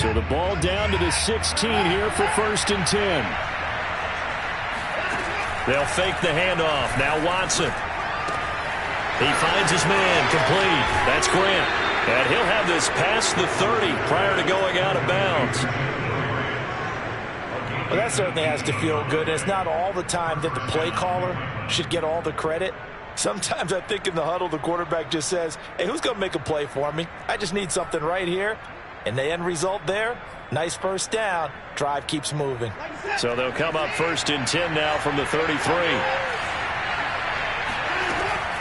So the ball down to the 16 here for 1st and 10. They'll fake the handoff. Now Watson. He finds his man, complete. That's Grant. And he'll have this past the 30 prior to going out of bounds. Well, that certainly has to feel good. It's not all the time that the play caller should get all the credit. Sometimes I think in the huddle, the quarterback just says, hey, who's going to make a play for me? I just need something right here. And the end result there, nice first down. Drive keeps moving. So they'll come up 1st and 10 now from the 33.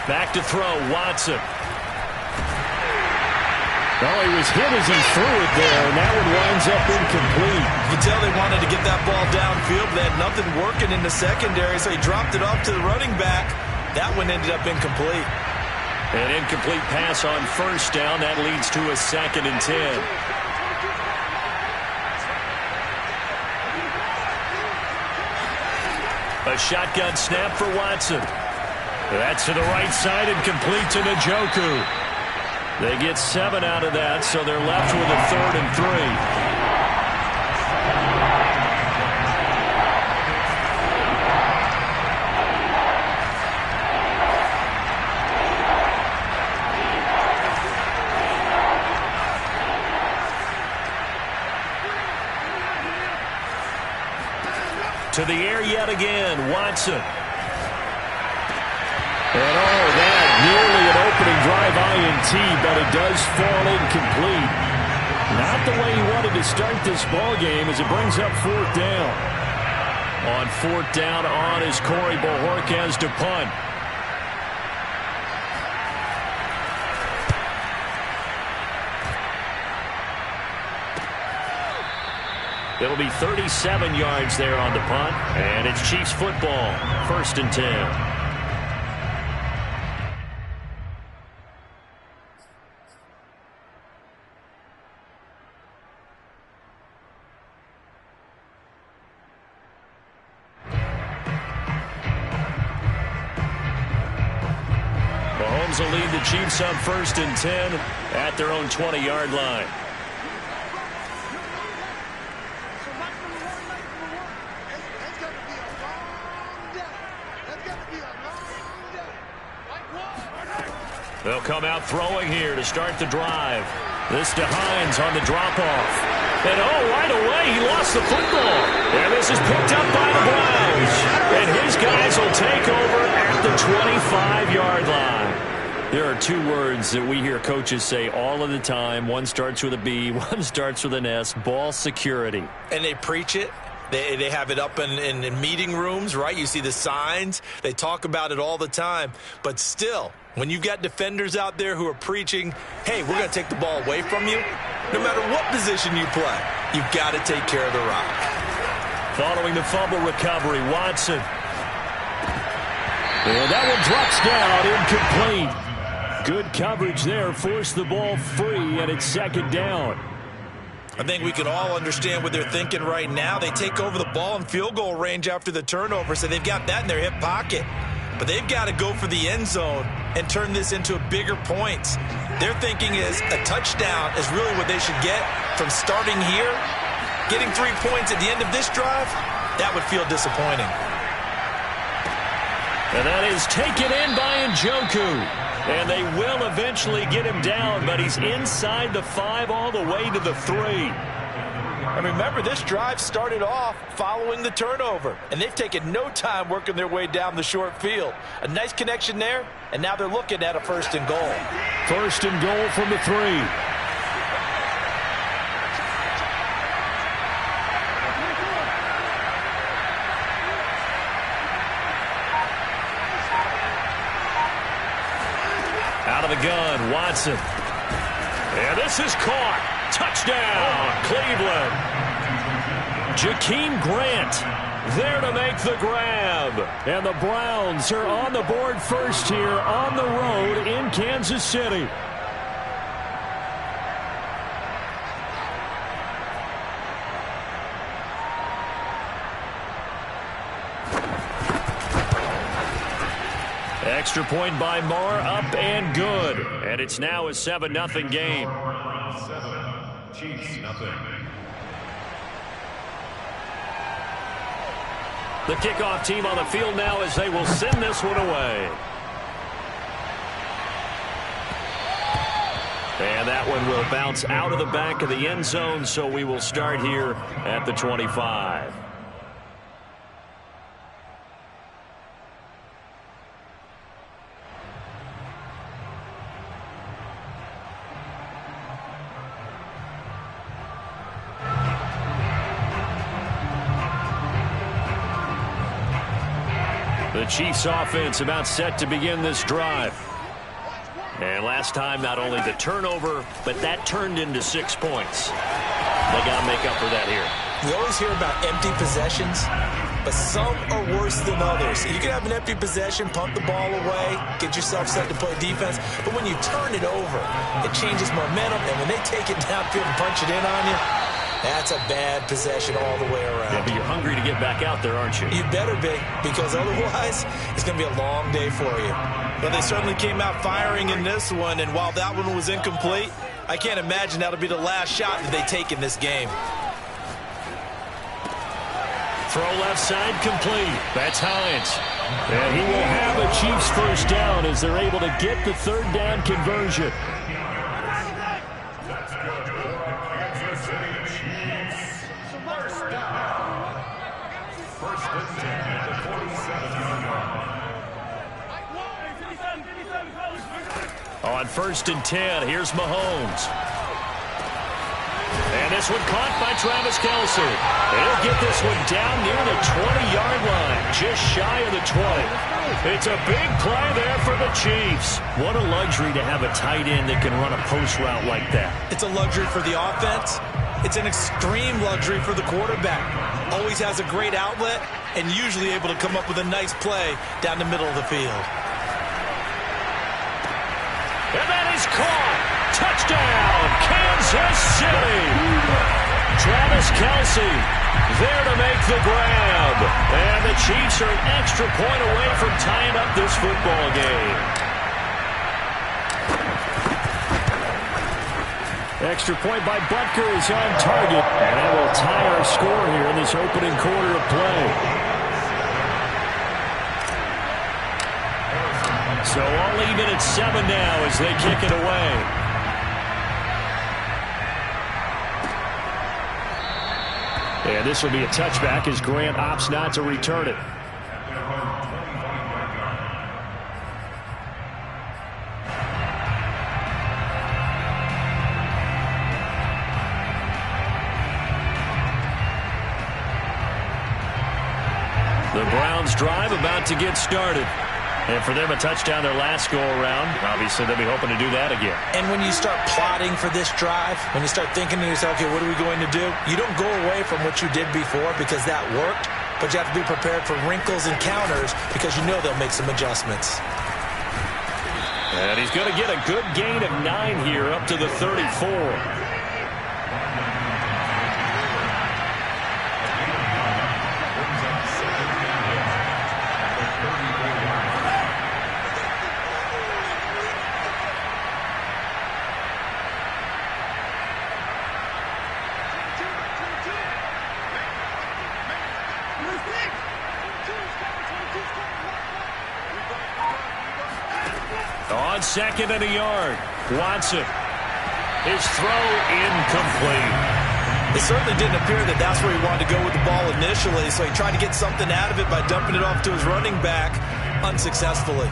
Back to throw, Watson. Oh, he was hit as he threw it there, and that one winds up incomplete. You can tell they wanted to get that ball downfield. They had nothing working in the secondary, so he dropped it off to the running back. That one ended up incomplete. An incomplete pass on 1st down. That leads to a 2nd and 10. A shotgun snap for Watson. That's to the right side and complete to Njoku. They get 7 out of that, so they're left with a 3rd and 3. To the air yet again, Watson. And that nearly an opening drive INT, but it does fall incomplete. Not the way he wanted to start this ball game as it brings up 4th down. On 4th down on is Corey Bojorquez to punt. It'll be 37 yards there on the punt, and it's Chiefs football, 1st and 10. Mahomes will lead the Chiefs up 1st and 10 at their own 20-yard line. They'll come out throwing here to start the drive. This to Hines on the drop-off. And right away he lost the football. And this is picked up by the Browns. And his guys will take over at the 25-yard line. There are 2 words that we hear coaches say all of the time. One starts with a B, one starts with an S, ball security. And they preach it. They have it up in meeting rooms, right? You see the signs. They talk about it all the time. But still, when you've got defenders out there who are preaching, hey, we're going to take the ball away from you, no matter what position you play, you've got to take care of the rock. Following the fumble recovery, Watson. And that one drops down, incomplete. Good coverage there, forced the ball free, and it's 2nd down. I think we can all understand what they're thinking right now. They take over the ball in field goal range after the turnover, so they've got that in their hip pocket. But they've got to go for the end zone and turn this into bigger points. Their thinking is a touchdown is really what they should get from starting here. Getting 3 points at the end of this drive, that would feel disappointing. And that is taken in by Njoku. And they will eventually get him down, but he's inside the 5 all the way to the 3. And remember, this drive started off following the turnover, and they've taken no time working their way down the short field. A nice connection there, and now they're looking at a 1st and goal. 1st and goal from the 3. Out of the gun, Watson. And this is caught. Touchdown, Cleveland. Jakeem Grant there to make the grab. And the Browns are on the board first here on the road in Kansas City. Extra point by Marr, up and good. And it's now a 7-0 game. Chiefs, nothing. The kickoff team on the field now as they will send this one away. And that one will bounce out of the back of the end zone, so we will start here at the 25. The Chiefs offense about set to begin this drive. And last time, not only the turnover, but that turned into 6 points. They got to make up for that here. We always hear about empty possessions, but some are worse than others. You can have an empty possession, punt the ball away, get yourself set to play defense, but when you turn it over, it changes momentum, and when they take it downfield and punch it in on you, that's a bad possession all the way around. Yeah, but you're hungry to get back out there, aren't you? You better be, because otherwise, it's going to be a long day for you. But they certainly came out firing in this one, and while that one was incomplete, I can't imagine that'll be the last shot that they take in this game. Throw left side complete. That's Hines. And he will have a Chiefs first down as they're able to get the third down conversion. On 1st and 10, here's Mahomes. And this one caught by Travis Kelce. He'll get this one down near the 20-yard line, just shy of the 20. It's a big play there for the Chiefs. What a luxury to have a tight end that can run a post route like that. It's a luxury for the offense. It's an extreme luxury for the quarterback. Always has a great outlet and usually able to come up with a nice play down the middle of the field. And that is caught. Touchdown, Kansas City. Travis Kelce there to make the grab. And the Chiefs are an extra point away from tying up this football game. Extra point by Butker is on target. And that will tie our score here in this opening quarter of play. So all even at 7 now as they kick it away. And this will be a touchback as Grant opts not to return it. The Browns drive about to get started. And for them, a touchdown their last go-around. Obviously, they'll be hoping to do that again. And when you start plotting for this drive, when you start thinking to yourself, okay, what are we going to do? You don't go away from what you did before because that worked, but you have to be prepared for wrinkles and counters because you know they'll make some adjustments. And he's going to get a good gain of 9 here up to the 34. On 2nd and a yard, Watson. His throw incomplete. It certainly didn't appear that that's where he wanted to go with the ball initially, so he tried to get something out of it by dumping it off to his running back unsuccessfully.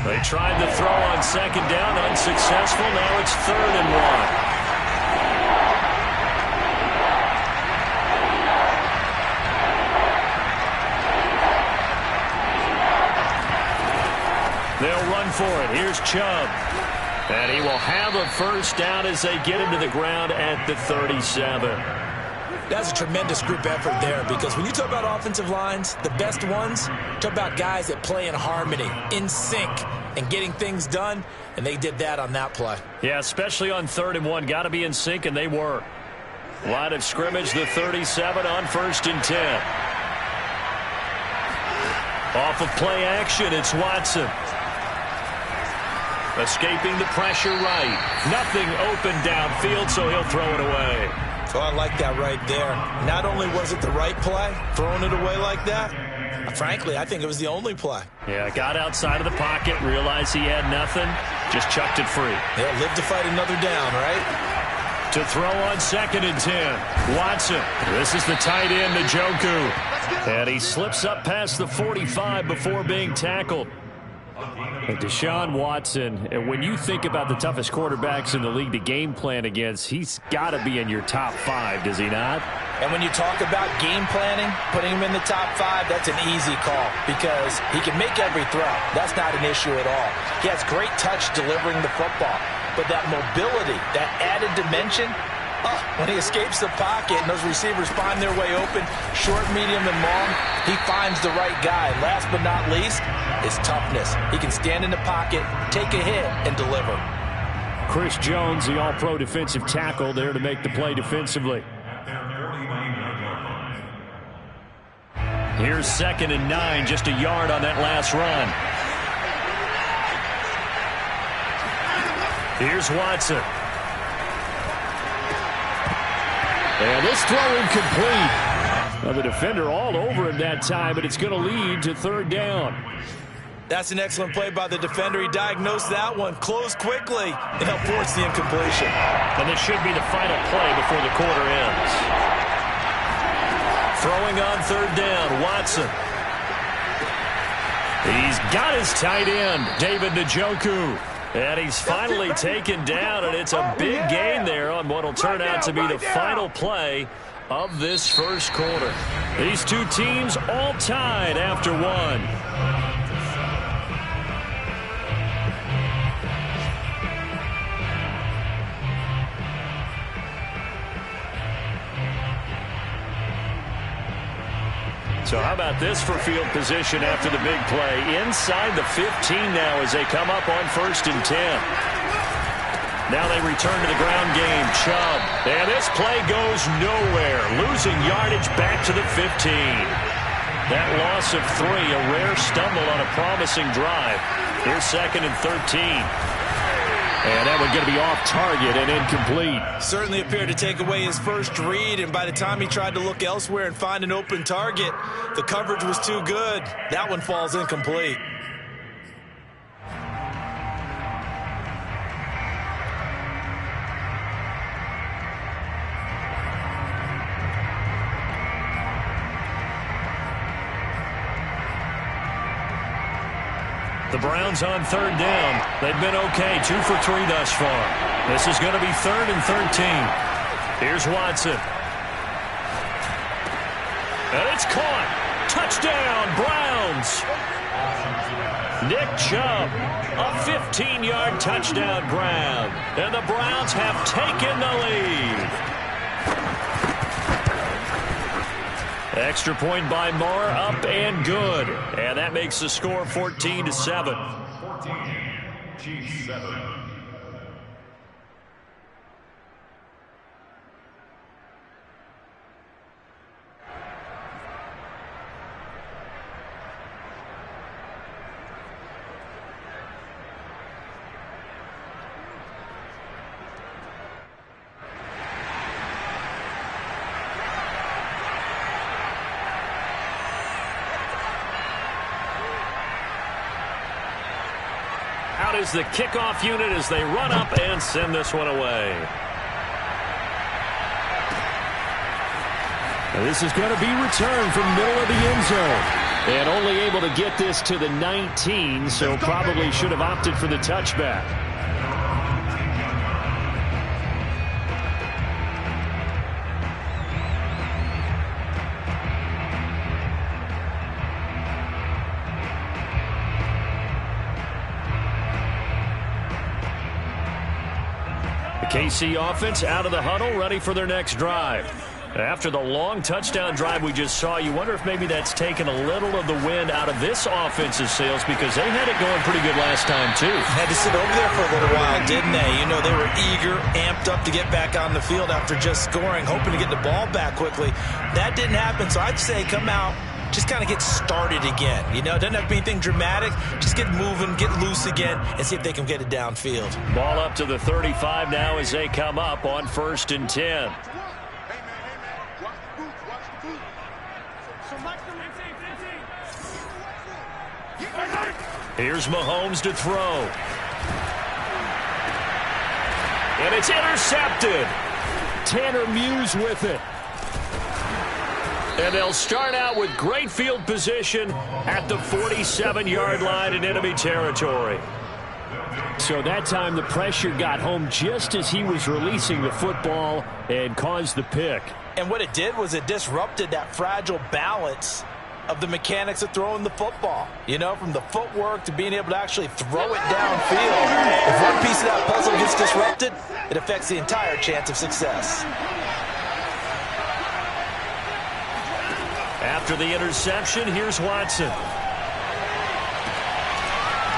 They tried the throw on 2nd down, unsuccessful. Now it's 3rd and 1. They'll run for it. Here's Chubb. And he will have a first down as they get him to the ground at the 37. That's a tremendous group effort there because when you talk about offensive lines, the best ones, talk about guys that play in harmony, in sync, and getting things done, and they did that on that play. Yeah, especially on 3rd and 1. Got to be in sync, and they were. Line of scrimmage, the 37 on 1st and 10. Off of play action, it's Watson. Escaping the pressure right. Nothing open downfield, so he'll throw it away. So I like that right there. Not only was it the right play, throwing it away like that, frankly, I think it was the only play. Yeah, got outside of the pocket, realized he had nothing, just chucked it free. He'll live to fight another down, right? To throw on 2nd and 10. Watson. This is the tight end, Njoku. And he slips up past the 45 before being tackled. And Deshaun Watson, when you think about the toughest quarterbacks in the league to game plan against, he's got to be in your top 5, does he not? And when you talk about game planning, putting him in the top 5, that's an easy call because he can make every throw. That's not an issue at all. He has great touch delivering the football. But that mobility, that added dimension, when he escapes the pocket and those receivers find their way open, short, medium, and long, he finds the right guy. Last but not least, his toughness. He can stand in the pocket, take a hit, and deliver. Chris Jones, the all-pro defensive tackle, there to make the play defensively. Here's 2nd and 9, just a yard on that last run. Here's Watson. And this throw incomplete. Now the defender all over him that time, but it's going to lead to 3rd down. That's an excellent play by the defender. He diagnosed that one, closed quickly, and helped force the incompletion. And this should be the final play before the quarter ends. Throwing on 3rd down, Watson. He's got his tight end, David Njoku. And he's finally taken down, and it's a big gain there on what will turn out to be the final play of this first quarter. These two teams all tied after one. So how about this for field position after the big play? Inside the 15 now as they come up on 1st and 10. Now they return to the ground game. Chubb. And this play goes nowhere. Losing yardage back to the 15. That loss of 3, a rare stumble on a promising drive. Here's 2nd and 13. And that one going to be off target and incomplete. Certainly appeared to take away his first read, and by the time he tried to look elsewhere and find an open target, the coverage was too good. That one falls incomplete. The Browns on 3rd down. They've been okay, 2 for 3 thus far. This is going to be 3rd and 13. Here's Watson. And it's caught. Touchdown, Browns. Nick Chubb, a 15-yard touchdown grab. And the Browns have taken the lead. Extra point by Moore, up and good. And that makes the score 14-7. 14-7. Out is the kickoff unit as they run up and send this one away. Now this is going to be returned from middle of the end zone. And only able to get this to the 19, so probably should have opted for the touchback. KC offense out of the huddle, ready for their next drive. After the long touchdown drive we just saw, you wonder if maybe that's taken a little of the wind out of this offensive sails, because they had it going pretty good last time too. Had to sit over there for a little while, didn't they? You know, they were eager, amped up to get back on the field after just scoring, hoping to get the ball back quickly. That didn't happen, so I'd say come out, just kind of get started again. You know, it doesn't have to be anything dramatic. Just get moving, get loose again, and see if they can get it downfield. Ball up to the 35 now as they come up on 1st and 10. Here's Mahomes to throw. And it's intercepted. Tanner Muse with it. And they'll start out with great field position at the 47-yard line in enemy territory. So that time the pressure got home just as he was releasing the football and caused the pick. And what it did was it disrupted that fragile balance of the mechanics of throwing the football. You know, from the footwork to being able to actually throw it downfield. If one piece of that puzzle gets disrupted, it affects the entire chance of success. After the interception, here's Watson.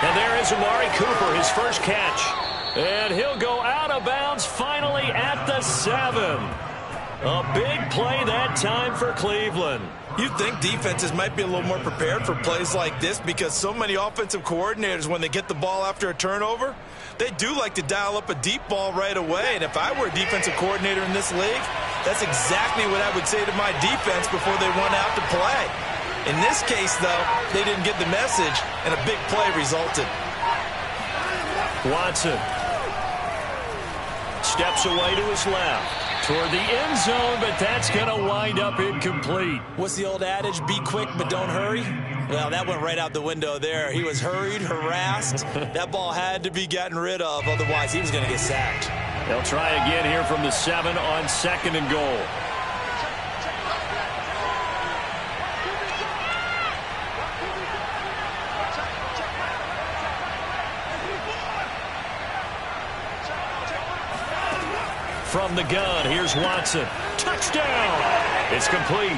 And there is Amari Cooper, his first catch. And he'll go out of bounds finally at the 7. A big play that time for Cleveland. You'd think defenses might be a little more prepared for plays like this, because so many offensive coordinators, when they get the ball after a turnover, they do like to dial up a deep ball right away. And if I were a defensive coordinator in this league, that's exactly what I would say to my defense before they run out to play. In this case, though, they didn't get the message, and a big play resulted. Watson steps away to his left toward the end zone, but that's going to wind up incomplete. What's the old adage? Be quick, but don't hurry. Well, that went right out the window there. He was hurried, harassed. That ball had to be gotten rid of, otherwise he was going to get sacked. They'll try again here from the 7 on 2nd and goal. From the gun, here's Watson. Touchdown! It's complete.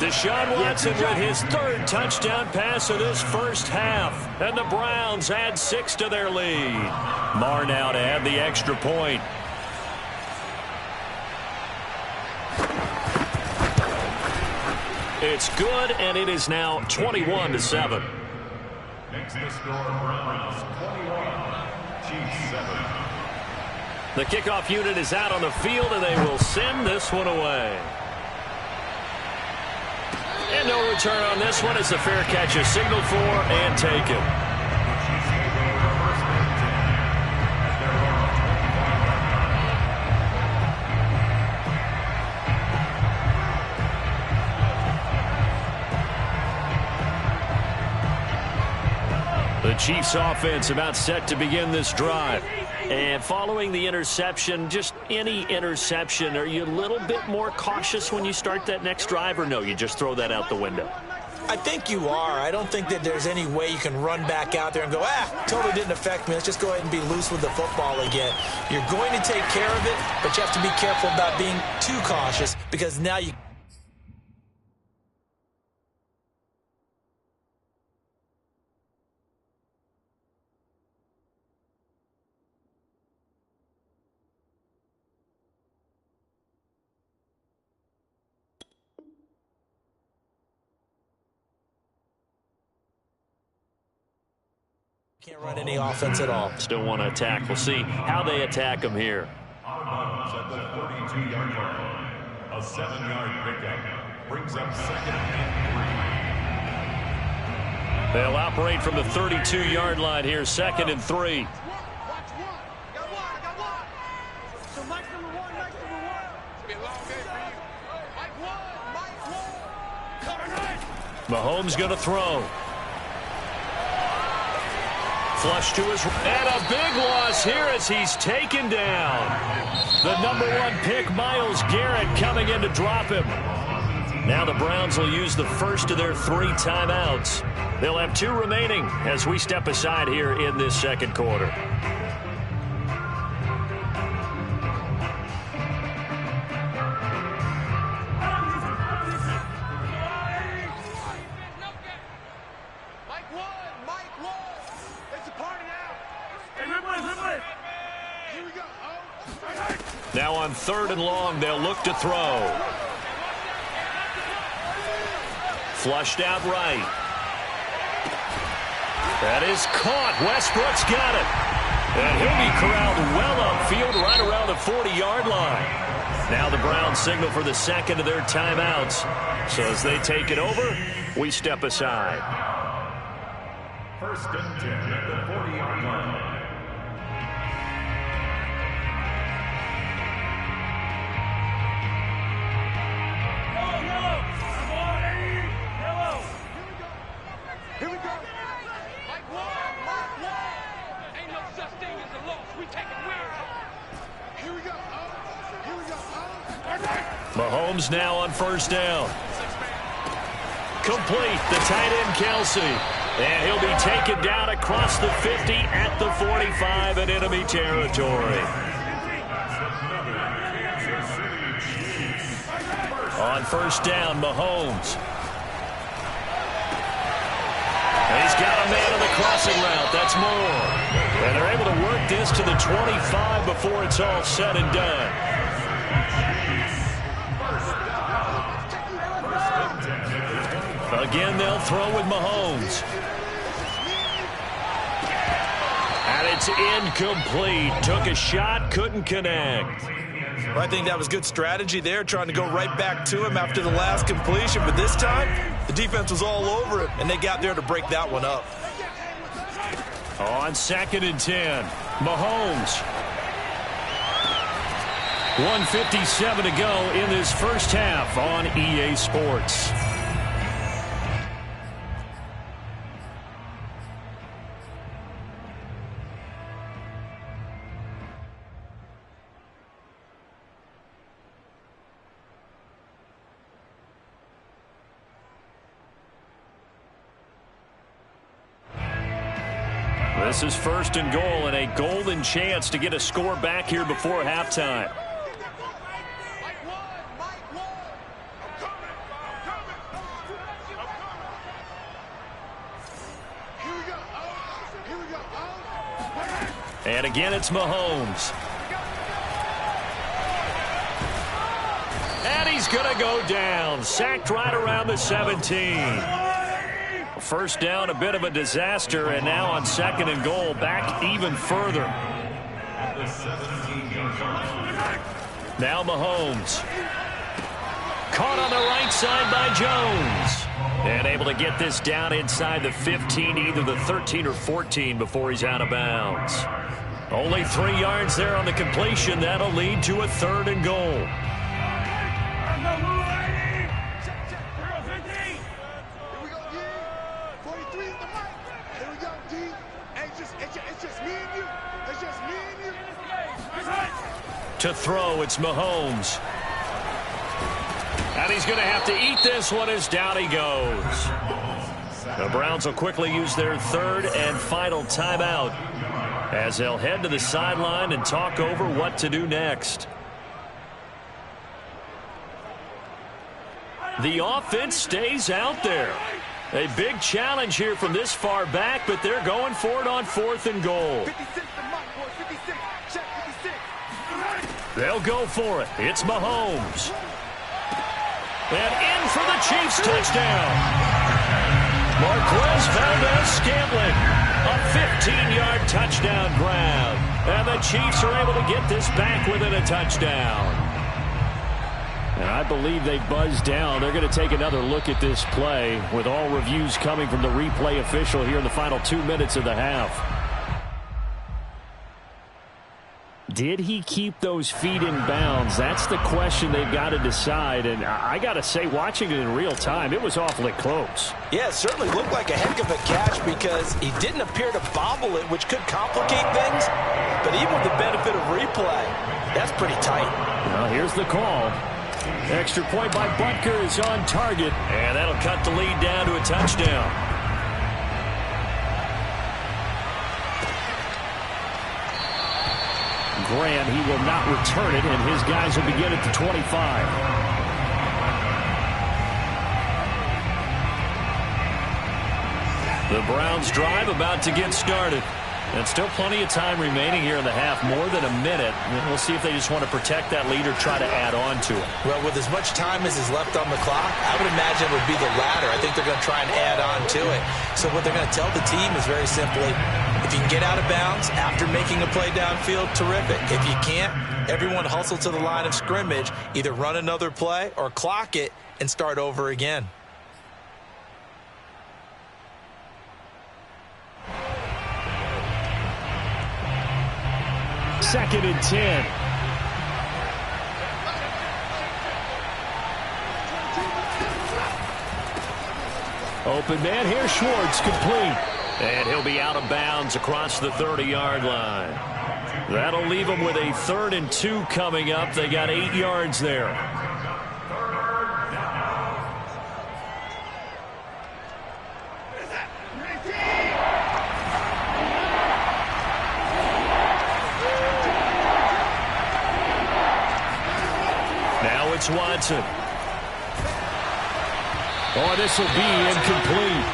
Deshaun Watson with his 3rd touchdown pass of this first half. And the Browns add 6 to their lead. Marr now to add the extra point. It's good, and it is now 21-7. Makes the score Browns 21, Chiefs 7. The kickoff unit is out on the field, and they will send this one away. And no return on this one. It's a fair catch, a signal for, and taken. The Chiefs offense about set to begin this drive. And following the interception, just any interception, are you a little bit more cautious when you start that next drive, or no, you just throw that out the window? I think you are. I don't think that there's any way you can run back out there and go, totally didn't affect me. Let's just go ahead and be loose with the football again. You're going to take care of it, but you have to be careful about being too cautious, because now you can't run any offense at all. Still want to attack. We'll see how they attack them here. At the 32-yard line, a 7-yard pickup brings up 2nd and 3. They'll operate from the 32-yard line here, 2nd and 3. Mahomes going to throw. Flush to his, and a big loss here as he's taken down. The #1 pick, Myles Garrett, coming in to drop him. Now the Browns will use the first of their 3 timeouts. They'll have 2 remaining as we step aside here in this second quarter. Now on 3rd and long, they'll look to throw. Flushed out right. That is caught. Westbrook's got it. And he'll be corralled well upfield right around the 40-yard line. Now the Browns signal for the second of their timeouts. So as they take it over, we step aside. 1st and 10 at the 40-yard line. Mahomes now on 1st down. Complete, the tight end Kelsey. And he'll be taken down across the 50 at the 45 in enemy territory. On 1st down, Mahomes. He's got a man on the crossing route. That's Moore. And they're able to work this to the 25 before it's all said and done. Again, they'll throw with Mahomes. And it's incomplete. Took a shot, couldn't connect. Well, I think that was good strategy there, trying to go right back to him after the last completion. But this time, the defense was all over him, and they got there to break that one up. On 2nd and 10, Mahomes. 1:57 to go in this first half on EA Sports. This is 1st and goal and a golden chance to get a score back here before halftime. And again, it's Mahomes. And he's going to go down. Sacked right around the 17. 1st down, a bit of a disaster, and now on 2nd and goal, back even further. Now Mahomes. Caught on the right side by Jones. And able to get this down inside the 15, either the 13 or 14 before he's out of bounds. Only 3 yards there on the completion. That'll lead to a 3rd and goal. To throw, it's Mahomes. And he's going to have to eat this one as down he goes. The Browns will quickly use their 3rd and final timeout as they'll head to the sideline and talk over what to do next. The offense stays out there. A big challenge here from this far back, but they're going for it on 4th and goal. They'll go for it. It's Mahomes. And in for the Chiefs touchdown. Marquez Valdez-Scantling. A 15-yard touchdown grab. And the Chiefs are able to get this back within a touchdown. And I believe they buzzed down. They're going to take another look at this play with all reviews coming from the replay official here in the final 2 minutes of the half. Did he keep those feet in bounds? That's the question they've got to decide. And I got to say, watching it in real time, it was awfully close. Yeah, it certainly looked like a heck of a catch because he didn't appear to bobble it, which could complicate things. But even with the benefit of replay, that's pretty tight. Well, here's the call. Extra point by Butker is on target. And that'll cut the lead down to a touchdown. Graham, he will not return it, and his guys will begin at the 25. The Browns drive about to get started. And still plenty of time remaining here in the half, more than a minute. We'll see if they just want to protect that lead or try to add on to it. Well, with as much time as is left on the clock, I would imagine it would be the latter. I think they're going to try and add on to it. So what they're going to tell the team is very simply, if you can get out of bounds after making a play downfield, terrific. If you can't, everyone hustle to the line of scrimmage, either run another play or clock it and start over again. Second and 10. Open man here, Schwartz, complete. And he'll be out of bounds across the 30-yard line. That'll leave them with a 3rd and 2 coming up. They got 8 yards there. Now it's Watson. Oh, this will be incomplete.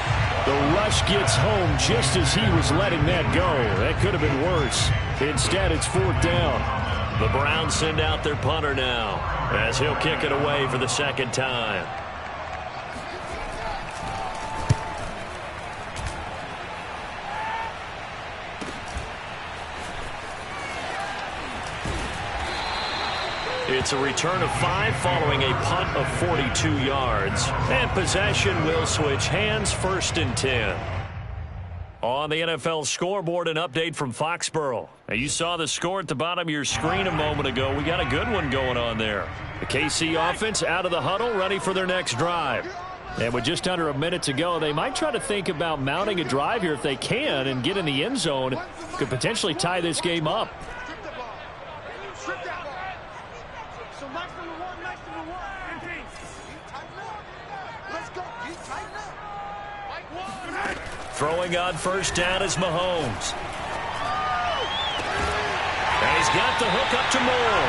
The rush gets home just as he was letting that go. That could have been worse. Instead, it's 4th down. The Browns send out their punter now as he'll kick it away for the 2nd time. It's a return of 5 following a punt of 42 yards. And possession will switch hands, 1st and 10. On the NFL scoreboard, an update from Foxborough. Now, you saw the score at the bottom of your screen a moment ago. We got a good one going on there. The KC offense out of the huddle, ready for their next drive. And with just under a minute to go, they might try to think about mounting a drive here if they can and get in the end zone. Could potentially tie this game up. Throwing on 1st down is Mahomes. And he's got the hook up to Moore.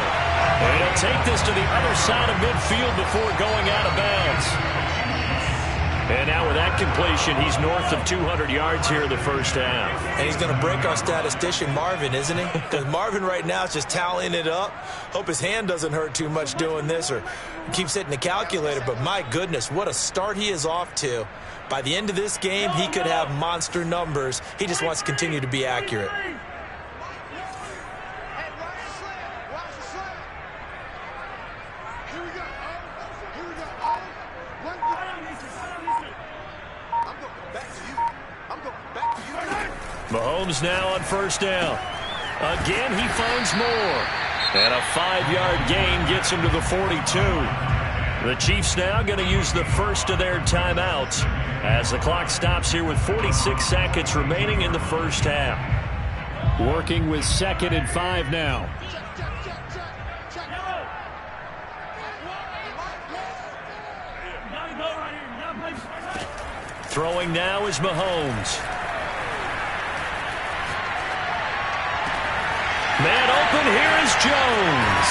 And he'll take this to the other side of midfield before going out of bounds. And now with that completion, he's north of 200 yards here in the 1st half. And he's going to break our statistician, Marvin, isn't he? Because Marvin right now is just tallying it up. Hope his hand doesn't hurt too much doing this or keeps hitting the calculator. But my goodness, what a start he is off to. By the end of this game, he could have monster numbers. He just wants to continue to be accurate. Mahomes now on 1st down. Again, he finds Moore. And a 5-yard gain gets him to the 42. The Chiefs now going to use the first of their timeouts as the clock stops here with 46 seconds remaining in the 1st half. Working with 2nd and 5 now. Throwing now is Mahomes. Man open, here is Jones.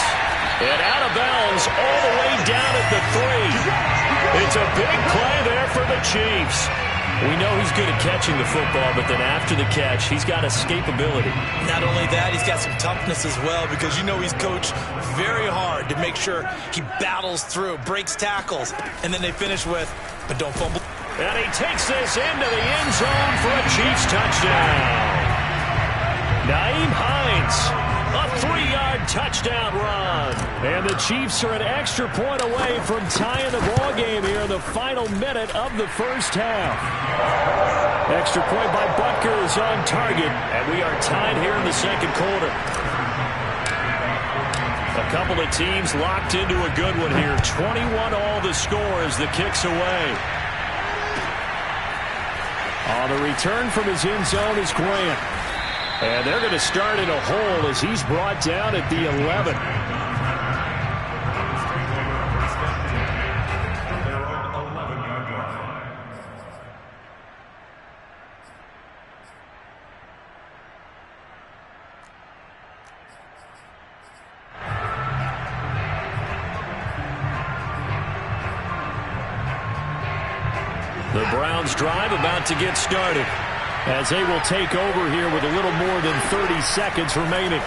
And out of bounds all the way down at the 3. It's a big play there for the Chiefs. We know he's good at catching the football, but then after the catch, he's got escapability. Not only that, he's got some toughness as well because you know he's coached very hard to make sure he battles through, breaks tackles, and then they finish with, but don't fumble. And he takes this into the end zone for a Chiefs touchdown. Nyheim Hines, a 3-yard touchdown run. And the Chiefs are an extra point away from tying the ball game here in the final minute of the 1st half. Extra point by Butker is on target, and we are tied here in the 2nd quarter. A couple of teams locked into a good one here. 21 all the score as the kick's away. On the return from his end zone is Grant. And they're going to start in a hole as he's brought down at the 11. The Browns drive about to get started. as they will take over here with a little more than 30 seconds remaining.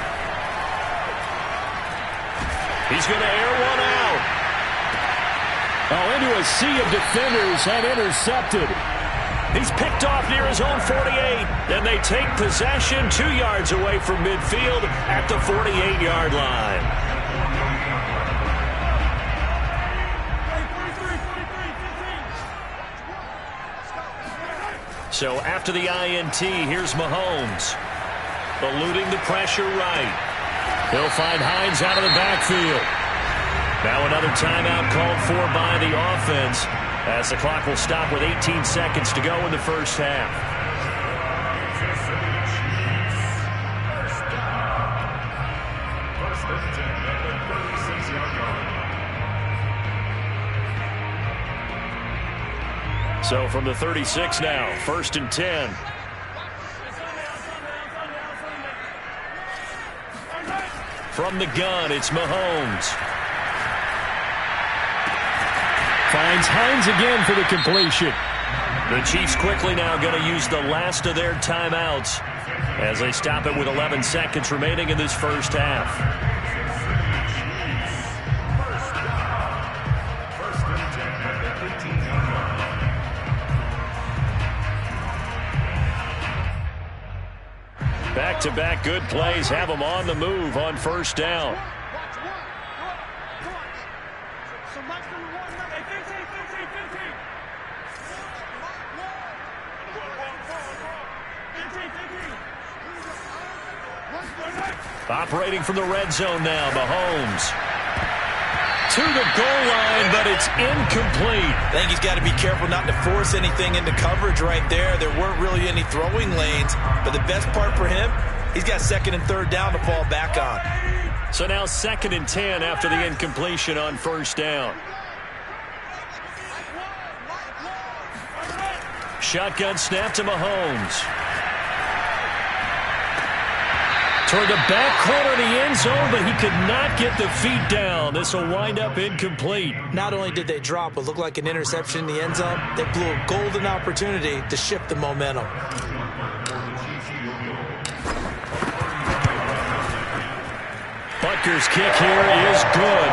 He's going to air one out. Oh, into a sea of defenders and intercepted. He's picked off near his own 48. Then they take possession 2 yards away from midfield at the 48-yard line. So after the INT, here's Mahomes. Eluding the pressure right. He'll find Hines out of the backfield. Now another timeout called for by the offense, as the clock will stop with 18 seconds to go in the first half. So from the 36 now, 1st and 10. From the gun, it's Mahomes. Finds Hines again for the completion. The Chiefs quickly now going to use the last of their timeouts as they stop it with 11 seconds remaining in this first half. Back-to-back good plays have them on the move on first down. Operating from the red zone now, Mahomes. To the goal line, but it's incomplete. I think he's got to be careful not to force anything into coverage right there. There weren't really any throwing lanes, but the best part for him, he's got 2nd and 3rd down to fall back on. So now 2nd and 10 after the incompletion on first down. Shotgun snap to Mahomes. Toward the back corner of the end zone, but he could not get the feet down. This will wind up incomplete. Not only did they drop what looked like an interception in the end zone, they blew a golden opportunity to shift the momentum. Butker's kick here is good.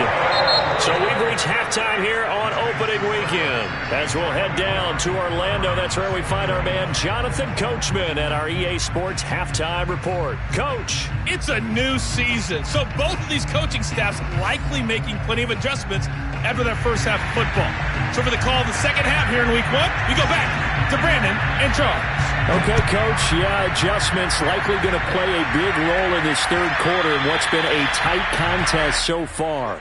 So we've reached halftime here on opening weekend. As we'll head down to Orlando, that's where we find our man Jonathan Coachman at our EA Sports Halftime Report. Coach. It's a new season, so both of these coaching staffs likely making plenty of adjustments after that first half of football. So for the call of the second half here in week 1, we go back to Brandon and Charles. Okay, Coach. Yeah, adjustments likely going to play a big role in this third quarter in what's been a tight contest so far.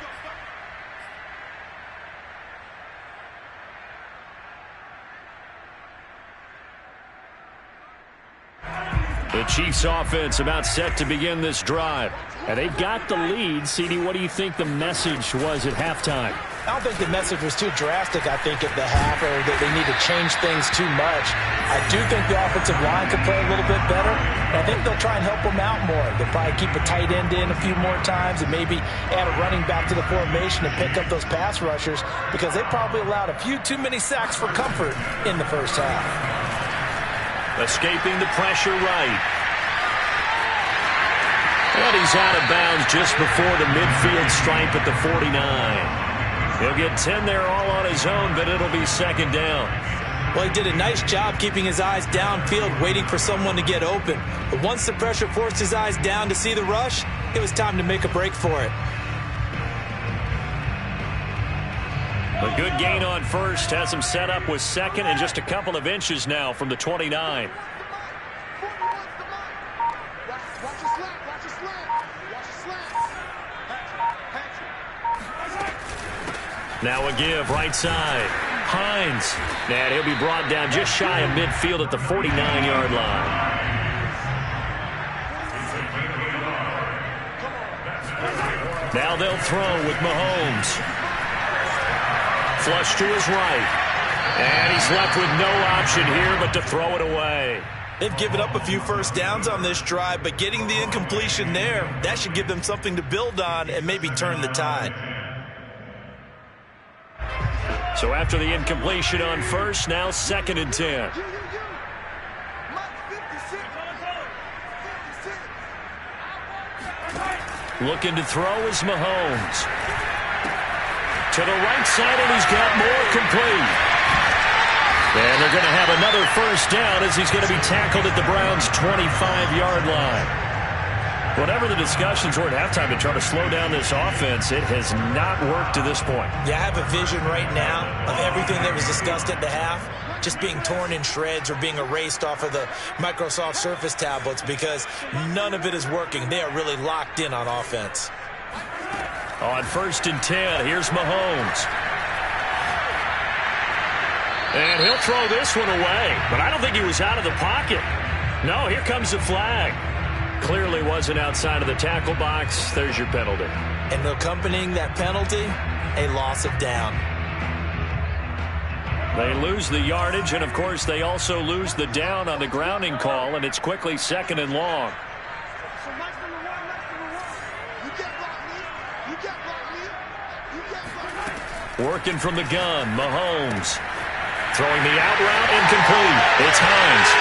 The Chiefs offense about set to begin this drive. And they've got the lead. CD, what do you think the message was at halftime? I don't think the message was too drastic, I think, at the half, or that they need to change things too much. I do think the offensive line could play a little bit better, and I think they'll try and help them out more. They'll probably keep a tight end in a few more times and maybe add a running back to the formation and pick up those pass rushers, because they probably allowed a few too many sacks for comfort in the first half. Escaping the pressure right. And he's out of bounds just before the midfield stripe at the 49. He'll get 10 there all on his own, but it'll be 2nd down. Well, he did a nice job keeping his eyes downfield, waiting for someone to get open. But once the pressure forced his eyes down to see the rush, it was time to make a break for it. A good gain on first has him set up with 2nd and just a couple of inches now from the 29. Now a give right side. Hines. And he'll be brought down just shy of midfield at the 49-yard line. Now they'll throw with Mahomes. Flush to his right. And he's left with no option here but to throw it away. They've given up a few first downs on this drive, but getting the incompletion there, that should give them something to build on and maybe turn the tide. So after the incompletion on first, now 2nd and 10. Looking to throw is Mahomes. To the right side, and he's got more complete. And they're going to have another first down as he's going to be tackled at the Browns' 25-yard line. Whatever the discussions were at halftime to try to slow down this offense, it has not worked to this point. Yeah, I have a vision right now of everything that was discussed at the half just being torn in shreds or being erased off of the Microsoft Surface tablets because none of it is working. They are really locked in on offense. On 1st and 10, here's Mahomes. And he'll throw this one away, but I don't think he was out of the pocket. No, here comes the flag. Clearly wasn't outside of the tackle box. There's your penalty. And accompanying that penalty, a loss of down. They lose the yardage, and, of course, they also lose the down on the grounding call, and it's quickly 2nd and long. Working from the gun, Mahomes. Throwing the out route, incomplete. It's Hines.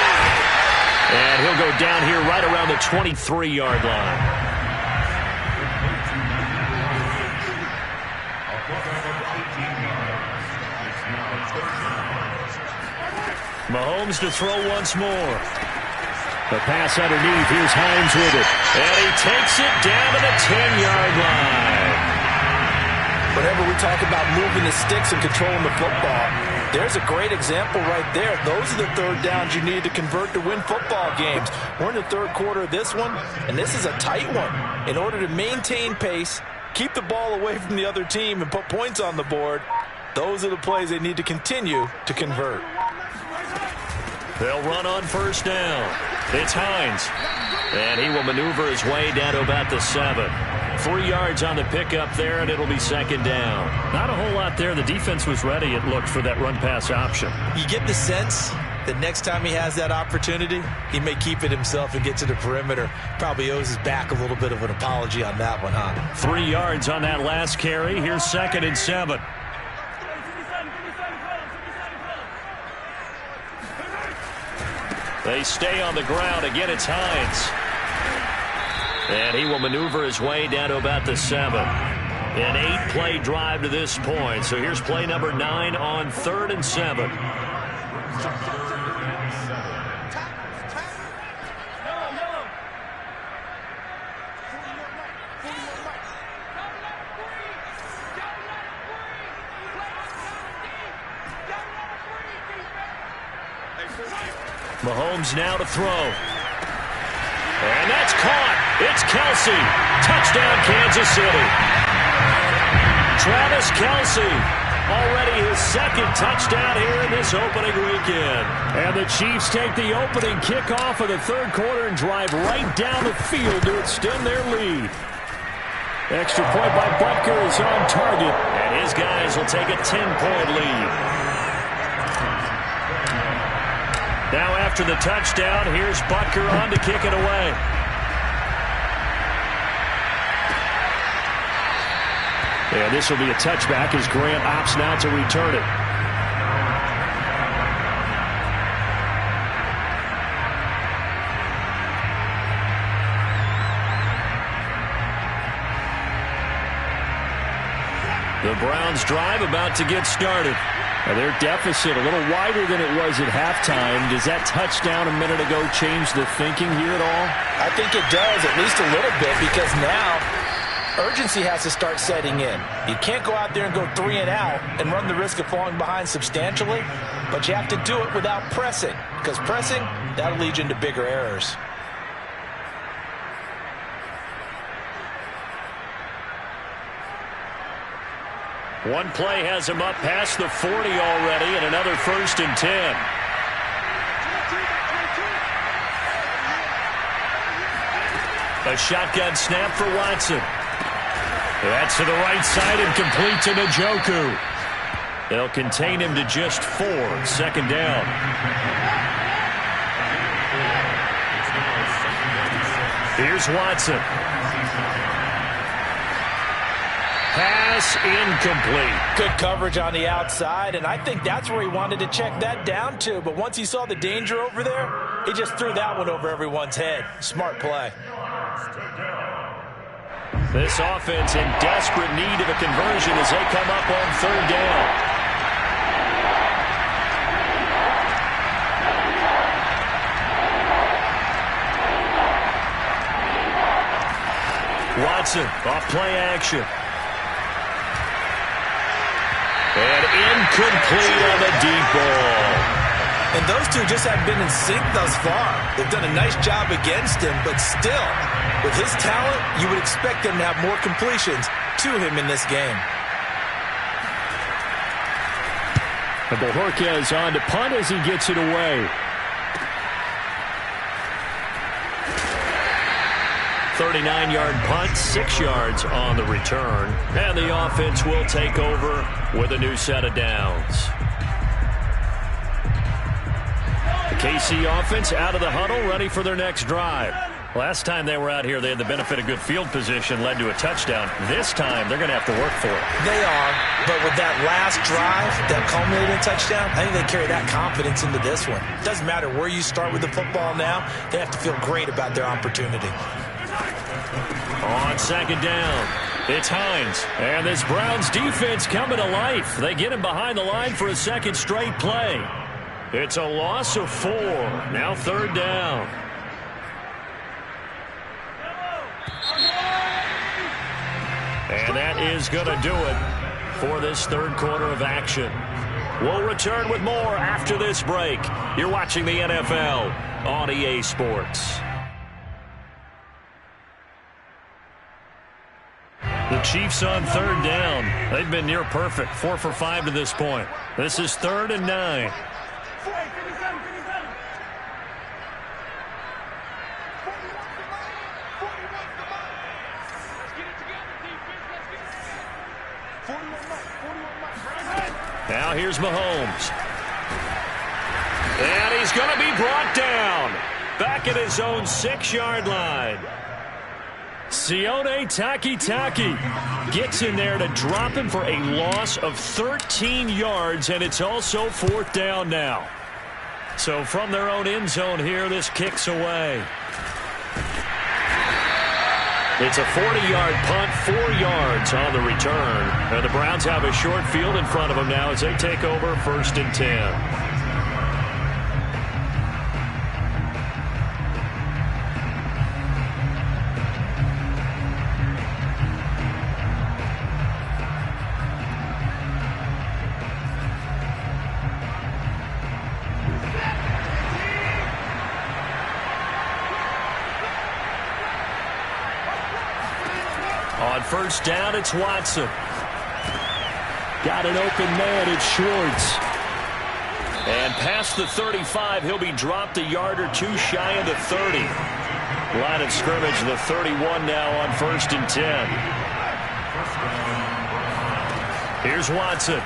And he'll go down here right around the 23-yard line. Mahomes to throw once more. The pass underneath. Here's Hines with it. And he takes it down to the 10-yard line. Whenever we talk about moving the sticks and controlling the football, there's a great example right there. Those are the third downs you need to convert to win football games. We're in the third quarter of this one, and this is a tight one. In order to maintain pace, keep the ball away from the other team, and put points on the board, those are the plays they need to continue to convert. They'll run on 1st down. It's Hines. And he will maneuver his way down to about the 7. 3 yards on the pickup there, and it'll be 2nd down. Not a whole lot there. The defense was ready, it looked, for that run-pass option. You get the sense that next time he has that opportunity, he may keep it himself and get to the perimeter. Probably owes his back a little bit of an apology on that one, huh? 3 yards on that last carry. Here's 2nd and 7. They stay on the ground. Again, it's Hines. And he will maneuver his way down to about the 7. An 8-play drive to this point. So here's play number 9 on 3rd and 7. Mahomes now to throw. And that's caught. It's Kelce. Touchdown, Kansas City. Travis Kelce, already his 2nd touchdown here in this opening weekend. And the Chiefs take the opening kickoff of the 3rd quarter and drive right down the field to extend their lead. Extra point by Butker is on target. And his guys will take a 10-point lead. Now after the touchdown, here's Butker on to kick it away. And this will be a touchback as Grant opts now to return it. The Browns drive about to get started. Now their deficit a little wider than it was at halftime. Does that touchdown a minute ago change the thinking here at all? I think it does, at least a little bit, because now urgency has to start setting in. You can't go out there and go 3 and out and run the risk of falling behind substantially, but you have to do it without pressing, because pressing, that'll lead you into bigger errors. One play has him up past the 40 already, and another 1st and 10. A shotgun snap for Watson. That's to the right side and complete to Njoku. They'll contain him to just 4. 2nd down. Here's Watson. Pass incomplete. Good coverage on the outside, and I think that's where he wanted to check that down to. But once he saw the danger over there, he just threw that one over everyone's head. Smart play. This offense in desperate need of a conversion as they come up on third down. Watson off play action. And incomplete on the deep ball. And those two just have been in sync thus far. They've done a nice job against him, but still, with his talent, you would expect them to have more completions to him in this game. And Bojorquez on to punt as he gets it away. 39-yard punt, 6 yards on the return. And the offense will take over with a new set of downs. The KC offense out of the huddle, ready for their next drive. Last time they were out here, they had the benefit of good field position, led to a touchdown. This time, they're going to have to work for it. They are, but with that last drive, that culminating touchdown, I think they carry that confidence into this one. It doesn't matter where you start with the football now, they have to feel great about their opportunity. On second down, it's Hines. And this Browns defense coming to life. They get him behind the line for a second straight play. It's a loss of 4. Now third down. And that is going to do it for this third quarter of action. We'll return with more after this break. You're watching the NFL on EA Sports. The Chiefs on third down. They've been near perfect. 4 for 5 to this point. This is 3rd and 9. Now here's Mahomes. And he's going to be brought down. Back at his own 6-yard line. Sione Takitaki gets in there to drop him for a loss of 13 yards, and it's also 4th down now. So from their own end zone here, this kicks away. It's a 40-yard punt, 4 yards on the return. And the Browns have a short field in front of them now as they take over 1st and 10. On 1st down, it's Watson. Got an open man, it's Schwartz. And past the 35, he'll be dropped a yard or 2 shy of the 30. Line of scrimmage, the 31 now on 1st and 10. Here's Watson.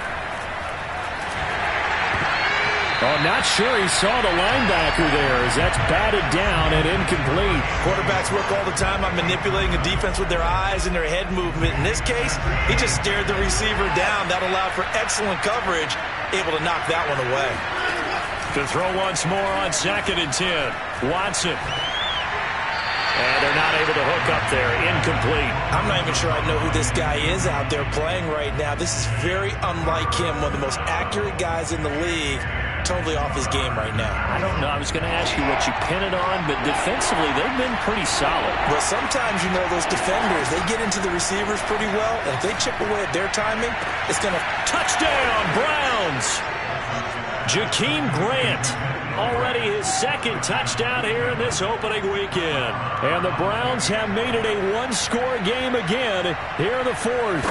Oh, not sure he saw the linebacker there as that's batted down and incomplete. Quarterbacks work all the time on manipulating a defense with their eyes and their head movement. In this case, he just stared the receiver down. That allowed for excellent coverage, able to knock that one away. To throw once more on 2nd and 10. Watson. And they're not able to hook up there. Incomplete. I'm not even sure I know who this guy is out there playing right now. This is very unlike him, one of the most accurate guys in the league. Totally off his game right now. I don't know. I was going to ask you what you pin it on, but defensively, they've been pretty solid. Well, sometimes, you know, those defenders, they get into the receivers pretty well, and if they chip away at their timing, it's going to... Touchdown, Browns! Jakeem Grant, already his 2nd touchdown here in this opening weekend. And the Browns have made it a 1-score game again here in the 4th.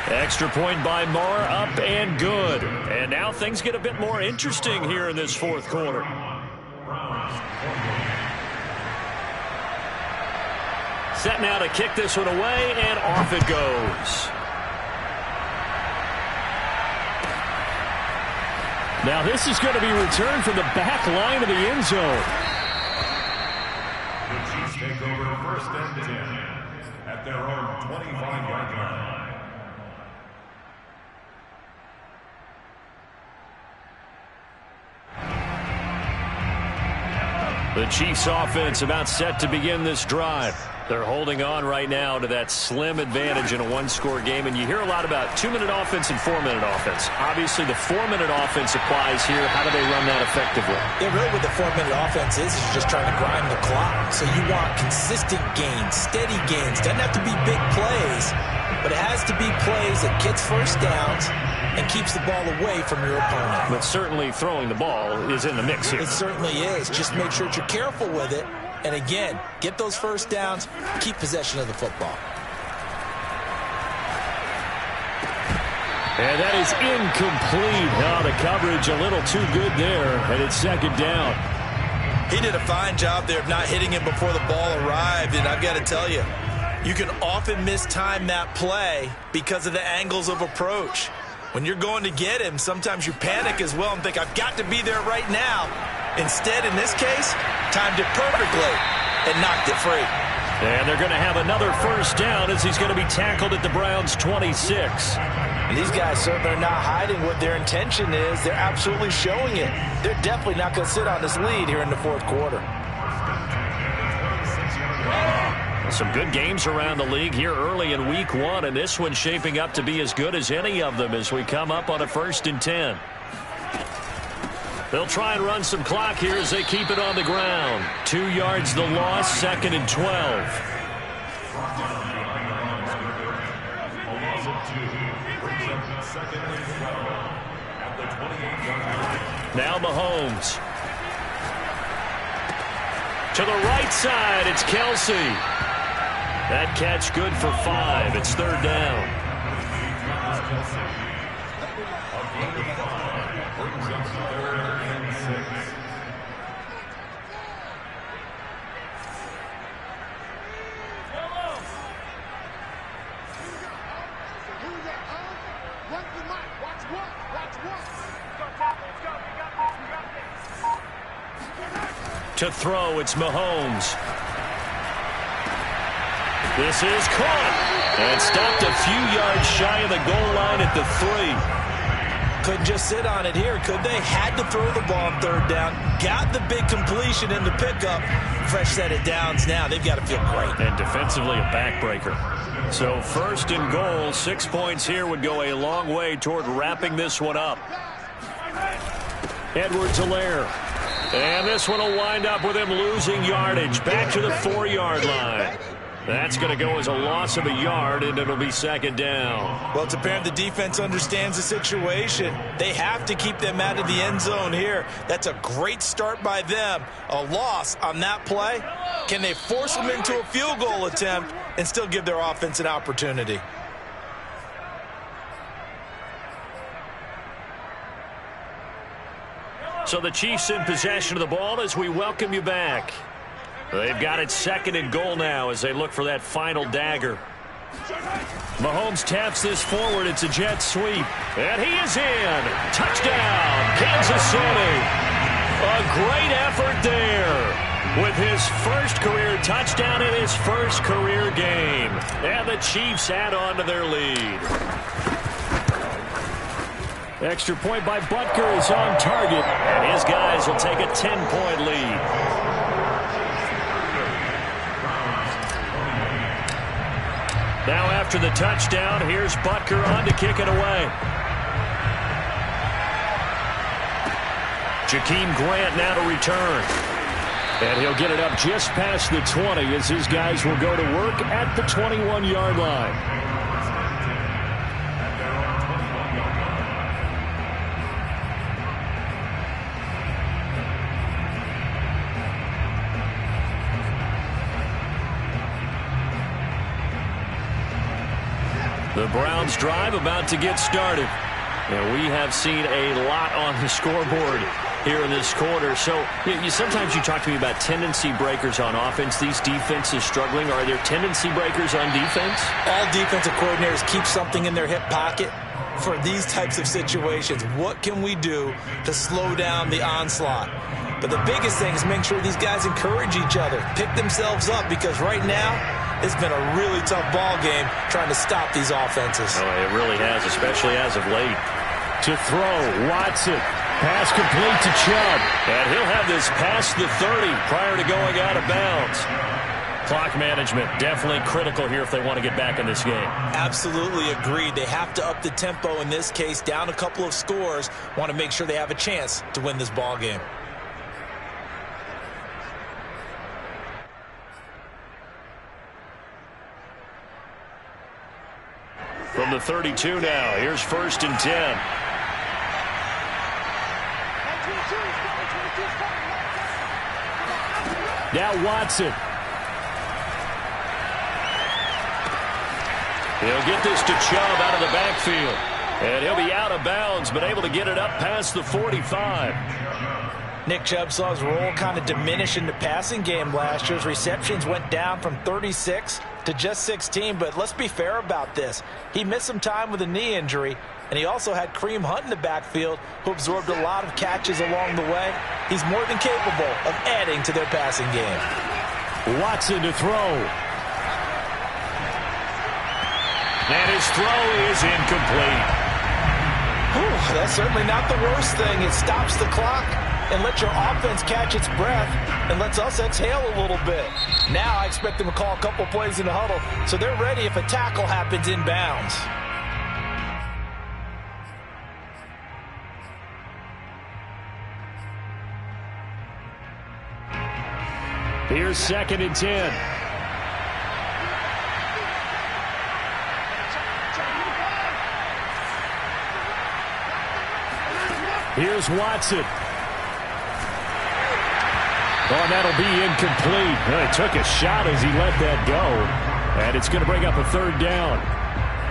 Extra point by Marr, up and good. And now things get a bit more interesting here in this 4th quarter. Set now to kick this one away, and off it goes. Now this is going to be returned from the back line of the end zone. The Chiefs take over 1st and 10 at their own 25-yard line. The Chiefs offense about set to begin this drive. They're holding on right now to that slim advantage in a one-score game, and you hear a lot about 2-minute offense and 4-minute offense. Obviously, the 4-minute offense applies here. How do they run that effectively? Yeah, really what the 4-minute offense is you're just trying to grind the clock. So you want consistent gains, steady gains. Doesn't have to be big plays, but it has to be plays that gets first downs and keeps the ball away from your opponent. But certainly throwing the ball is in the mix here. It certainly is. Just make sure that you're careful with it. And again, get those first downs, keep possession of the football. And that is incomplete. Now the coverage a little too good there, and it's second down. He did a fine job there of not hitting him before the ball arrived, and I've got to tell you, you can often mistime that play because of the angles of approach. When you're going to get him, sometimes you panic as well and think, I've got to be there right now. Instead, in this case, timed it perfectly and knocked it free. And they're going to have another first down as he's going to be tackled at the Browns' 26. And these guys certainly are not hiding what their intention is. They're absolutely showing it. They're definitely not going to sit on this lead here in the fourth quarter. Some good games around the league here early in week one, and this one's shaping up to be as good as any of them as we come up on a 1st and 10. They'll try and run some clock here as they keep it on the ground. 2 yards the loss, 2nd and 12. Now Mahomes. To the right side, it's Kelsey. That catch good for 5. It's 3rd down. To throw, it's Mahomes. This is caught and stopped a few yards shy of the goal line at the 3. Couldn't just sit on it here, could they? Had to throw the ball on 3rd down. Got the big completion in the pickup. Fresh set of downs now. They've got to feel great. And defensively a backbreaker. So 1st and goal, 6 points here would go a long way toward wrapping this one up. Edwards-Helaire. And this one will wind up with him losing yardage. Back to the 4-yard line. That's going to go as a loss of a yard, and it'll be 2nd down. Well, it's apparent the defense understands the situation. They have to keep them out of the end zone here. That's a great start by them. A loss on that play. Can they force them into a field goal attempt and still give their offense an opportunity? So the Chiefs in possession of the ball as we welcome you back. They've got it 2nd and goal now as they look for that final dagger. Mahomes taps this forward. It's a jet sweep. And he is in. Touchdown, Kansas City. A great effort there with his first career touchdown in his first career game. And the Chiefs add on to their lead. Extra point by Butker is on target, and his guys will take a 10-point lead. Now after the touchdown, here's Butker on to kick it away. Jakeem Grant now to return. And he'll get it up just past the 20 as his guys will go to work at the 21-yard line. The Browns drive about to get started. And we have seen a lot on the scoreboard here in this quarter. So sometimes you talk to me about tendency breakers on offense. These defenses struggling. Are there tendency breakers on defense? All defensive coordinators keep something in their hip pocket for these types of situations. What can we do to slow down the onslaught? But the biggest thing is make sure these guys encourage each other, pick themselves up, because right now it's been a really tough ball game trying to stop these offenses. Oh, it really has, especially as of late. To throw, Watson. Pass complete to Chubb. And he'll have this past the 30 prior to going out of bounds. Clock management, definitely critical here if they want to get back in this game. Absolutely agreed. They have to up the tempo in this case, down a couple of scores. Want to make sure they have a chance to win this ball game. From the 32 now, here's 1st and 10. Now Watson. He'll get this to Chubb out of the backfield. And he'll be out of bounds, but able to get it up past the 45. Nick Chubb saw his role kind of diminish in the passing game last year. His receptions went down from 36 to just 16, but let's be fair about this. He missed some time with a knee injury, and he also had Kareem Hunt in the backfield, who absorbed a lot of catches along the way. He's more than capable of adding to their passing game. Watson to throw. And his throw is incomplete. Whew, that's certainly not the worst thing. It stops the clock and lets your offense catch its breath and lets us exhale a little bit. Now I expect them to call a couple plays in the huddle so they're ready if a tackle happens inbounds. Here's 2nd and 10. Here's Watson. Oh, and that'll be incomplete. He took a shot as he let that go. And it's going to bring up a 3rd down.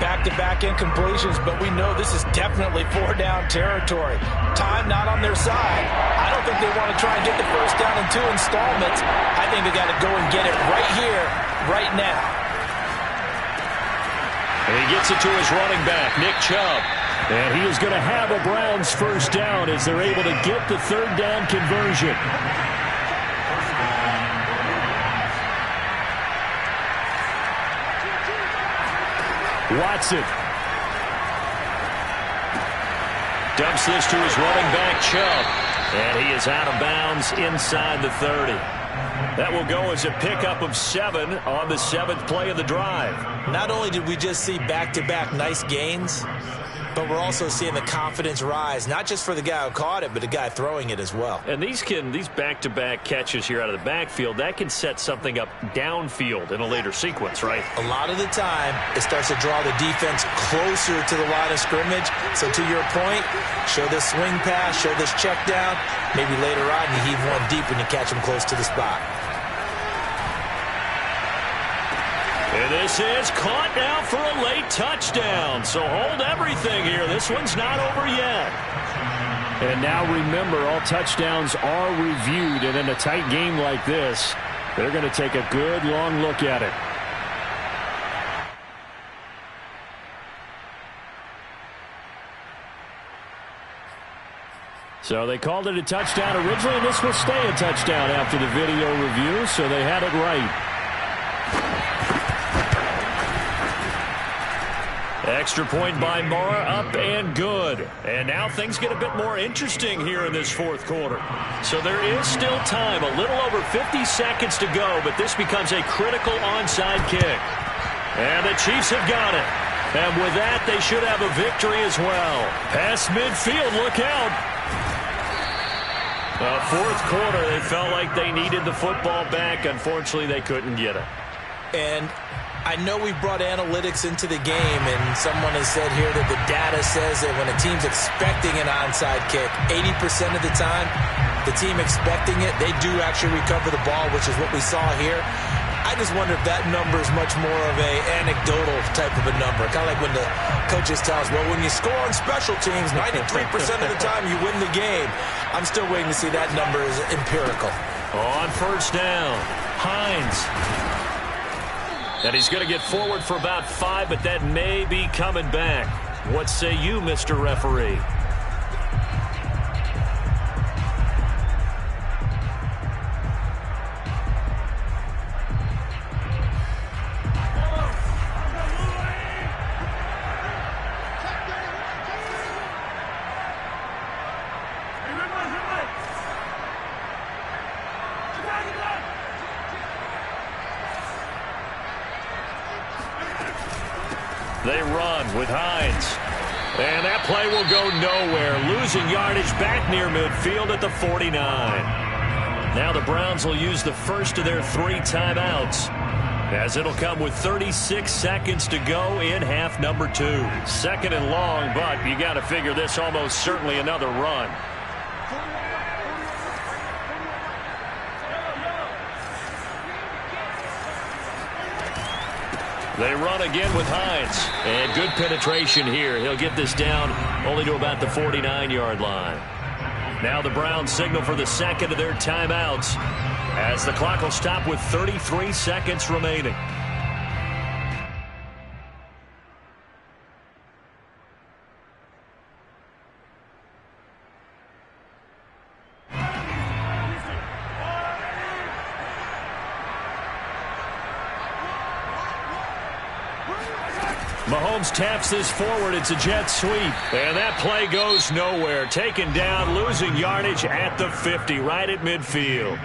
Back-to-back incompletions, but we know this is definitely 4-down territory. Time not on their side. I don't think they want to try and get the 1st down in 2 installments. I think they got to go and get it right here, right now. And he gets it to his running back, Nick Chubb. And he is going to have a Browns 1st down as they're able to get the 3rd down conversion. Watson dumps this to his running back, Chubb. And he is out of bounds inside the 30. That will go as a pickup of 7 on the 7th play of the drive. Not only did we just see back-to-back nice gains, but we're also seeing the confidence rise, not just for the guy who caught it, but the guy throwing it as well. And these back-to-back catches here out of the backfield, that can set something up downfield in a later sequence, right? A lot of the time, it starts to draw the defense closer to the line of scrimmage. So to your point, show this swing pass, show this check down. Maybe later on, you heave one deep and you catch him close to the spot. And this is caught now for a late touchdown. So hold everything here. This one's not over yet. And now remember, all touchdowns are reviewed. And in a tight game like this, they're going to take a good long look at it. So they called it a touchdown originally, and this will stay a touchdown after the video review, so they had it right. Extra point by Mara, up and good. And now things get a bit more interesting here in this 4th quarter. So there is still time, a little over 50 seconds to go, but this becomes a critical onside kick. And the Chiefs have got it. And with that, they should have a victory as well. Past midfield, look out. 4th quarter, they felt like they needed the football back. Unfortunately, they couldn't get it. And I know we brought analytics into the game, and someone has said here that the data says that when a team's expecting an onside kick, 80% of the time, the team expecting it, they do actually recover the ball, which is what we saw here. I just wonder if that number is much more of a anecdotal type of a number. Kind of like when the coaches tell us, well, when you score on special teams, 93% of the time you win the game. I'm still waiting to see that number is empirical. On 1st down, Hines. And he's going to get forward for about 5, but that may be coming back. What say you, Mr. Referee? They run with Hines. And that play will go nowhere. Losing yardage back near midfield at the 49. Now the Browns will use the first of their 3 timeouts, as it'll come with 36 seconds to go in half number 2. 2nd and long, but you got to figure this almost certainly another run. They run again with Hines. And good penetration here. He'll get this down only to about the 49-yard line. Now the Browns signal for the second of their timeouts, as the clock will stop with 33 seconds remaining. Mahomes taps this forward. It's a jet sweep. And that play goes nowhere. Taken down, losing yardage at the 50, right at midfield.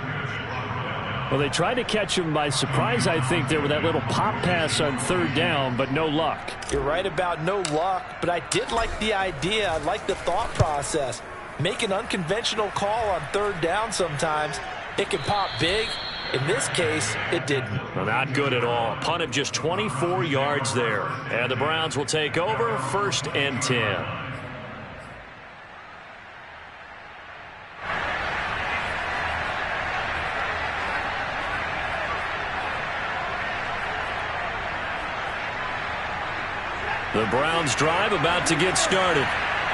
Well, they tried to catch him by surprise, I think, there with that little pop pass on 3rd down, but no luck. You're right about no luck, but I did like the idea. I like the thought process. Make an unconventional call on 3rd down sometimes. It can pop big. In this case, it didn't. Well, not good at all. Punt of just 24 yards there. And the Browns will take over, 1st and 10. The Browns drive about to get started.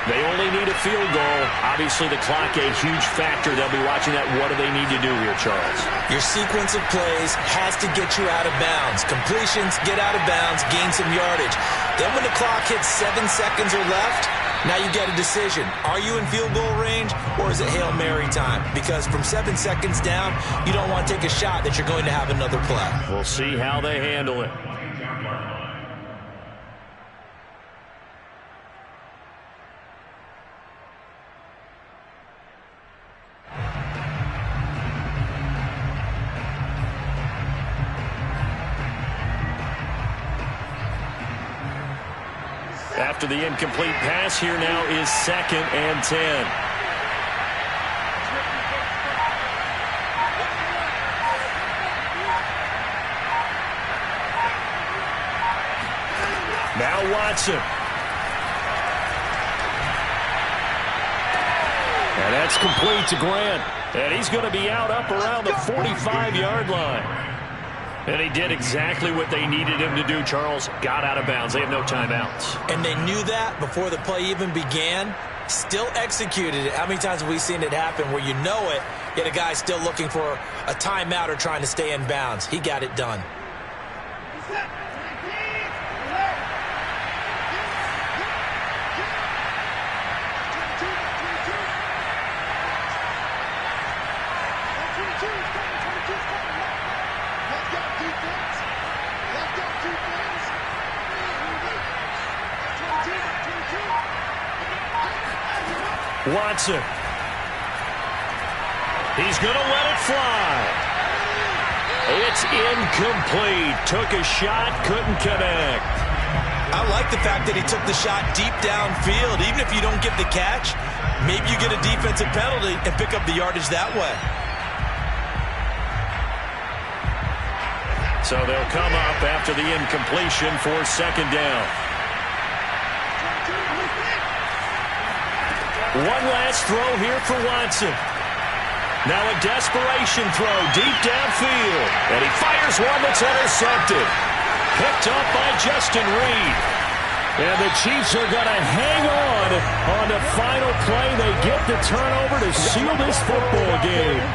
They only need a field goal. Obviously, the clock a huge factor. They'll be watching that. What do they need to do here, Charles? Your sequence of plays has to get you out of bounds. Completions, get out of bounds, gain some yardage. Then when the clock hits 7 seconds or left, now you get a decision. Are you in field goal range, or is it Hail Mary time? Because from 7 seconds down, you don't want to take a shot that you're going to have another play. We'll see how they handle it. After the incomplete pass, here now is 2nd and 10. Now Watson. And that's complete to Grant. And he's going to be out up around the 45-yard line. And he did exactly what they needed him to do, Charles. Got out of bounds. They have no timeouts. And they knew that before the play even began. Still executed it. How many times have we seen it happen where you know it, yet a guy still looking for a timeout or trying to stay in bounds? He got it done. Watson. He's going to let it fly. It's incomplete. Took a shot, couldn't connect. I like the fact that he took the shot deep downfield. Even if you don't get the catch, maybe you get a defensive penalty and pick up the yardage that way. So they'll come up after the incompletion for 2nd down. One last throw here for Watson. Now a desperation throw deep downfield. And he fires one that's intercepted. Picked up by Justin Reed. And the Chiefs are going to hang on the final play. They get the turnover to seal this football game.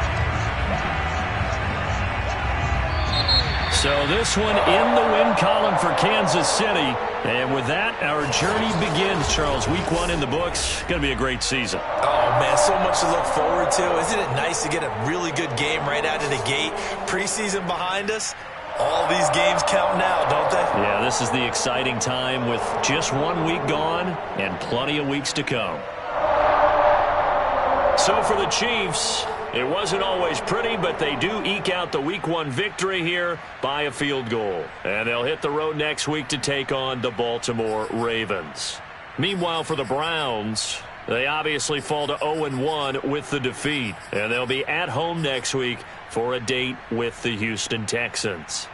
So this one in the win column for Kansas City. And with that, our journey begins, Charles. Week 1 in the books. Going to be a great season. Oh, man, so much to look forward to. Isn't it nice to get a really good game right out of the gate? Preseason behind us. All these games count now, don't they? Yeah, this is the exciting time with just 1 week gone and plenty of weeks to come. So for the Chiefs, It wasn't always pretty, but they do eke out the Week 1 victory here by a field goal. And they'll hit the road next week to take on the Baltimore Ravens. Meanwhile, for the Browns, they obviously fall to 0-1 with the defeat. And they'll be at home next week for a date with the Houston Texans.